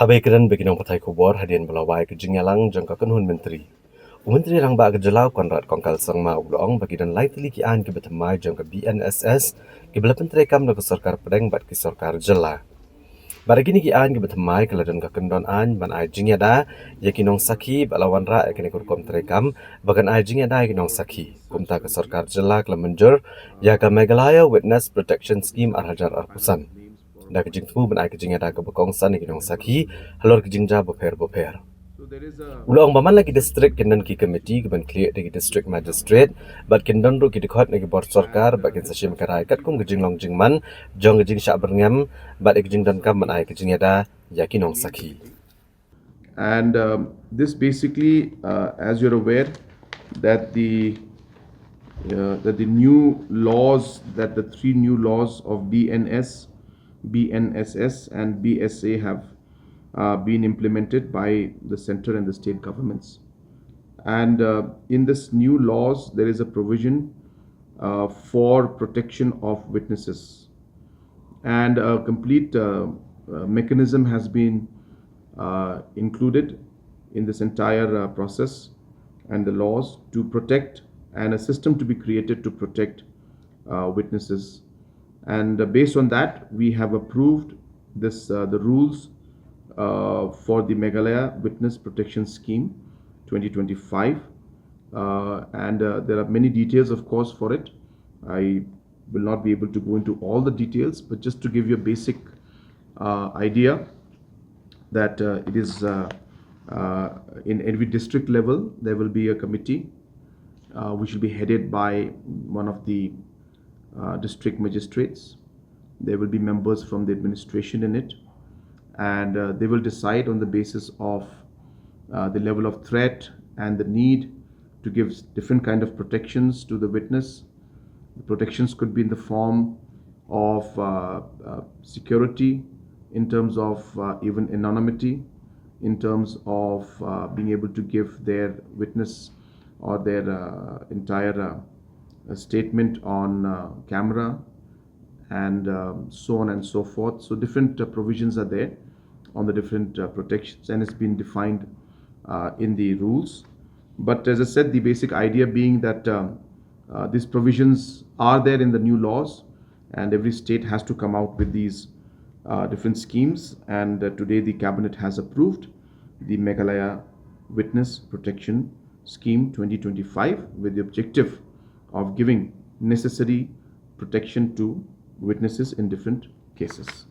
Habaikiran beginong patay kubor hadian belawai ke Jingyalang jangka kenhun menteri. Menteri rang ba kejelau konrad kongkal sang ma uglong bagi dan lai tili ki an ke betemai jangka BNSS ke belapen terekam no ke Sorkar pedeng bat ke Sorkar jela. Baragi ni ki an ke betemai ke ladan ka kendon an ban ai Jingiada ya ki Nongsakhi balawan ra ke ne kurkom terekam bagan ai Jingiada ki Nongsakhi kumta ke Sorkar jela ke Mynjur ya ke Meghalaya Witness Protection Scheme arhajar arpusan. Da ke jingtu ban ai ke Jingiada ke bekongsan ki Nongsakhi halor ke Jingjia bapher. Ulang baman lagi distrik kendan ki komiti keban clear di district magistrate bat kendan ru ki dikhot nagi bor Sorkar bagian sasim karai kat kum gejing long jingman jong gejing syak berngam bat gejing dan kam man ai gejing yada yakin Nongsakhi. And this basically, as you're aware, that the new laws, that the three new laws of BNS, BNSS, and BSA have been implemented by the center and the state governments. And in this new laws, there is a provision for protection of witnesses, and a complete mechanism has been included in this entire process and the laws to protect, and a system to be created to protect witnesses. And based on that, we have approved this the rules for the Meghalaya Witness Protection Scheme 2025. And there are many details, of course, for it. I will not be able to go into all the details, but just to give you a basic idea that it is in every district level, there will be a committee which will be headed by one of the district magistrates. There will be members from the administration in it, and they will decide on the basis of the level of threat and the need to give different kind of protections to the witness. The protections could be in the form of security, in terms of even anonymity, in terms of being able to give their witness or their entire statement on camera, and so on and so forth. So different provisions are there on the different protections, and it's been defined in the rules. But as I said, the basic idea being that these provisions are there in the new laws, and every state has to come out with these different schemes. And today the cabinet has approved the Meghalaya Witness Protection Scheme 2025 with the objective of giving necessary protection to witnesses in different cases.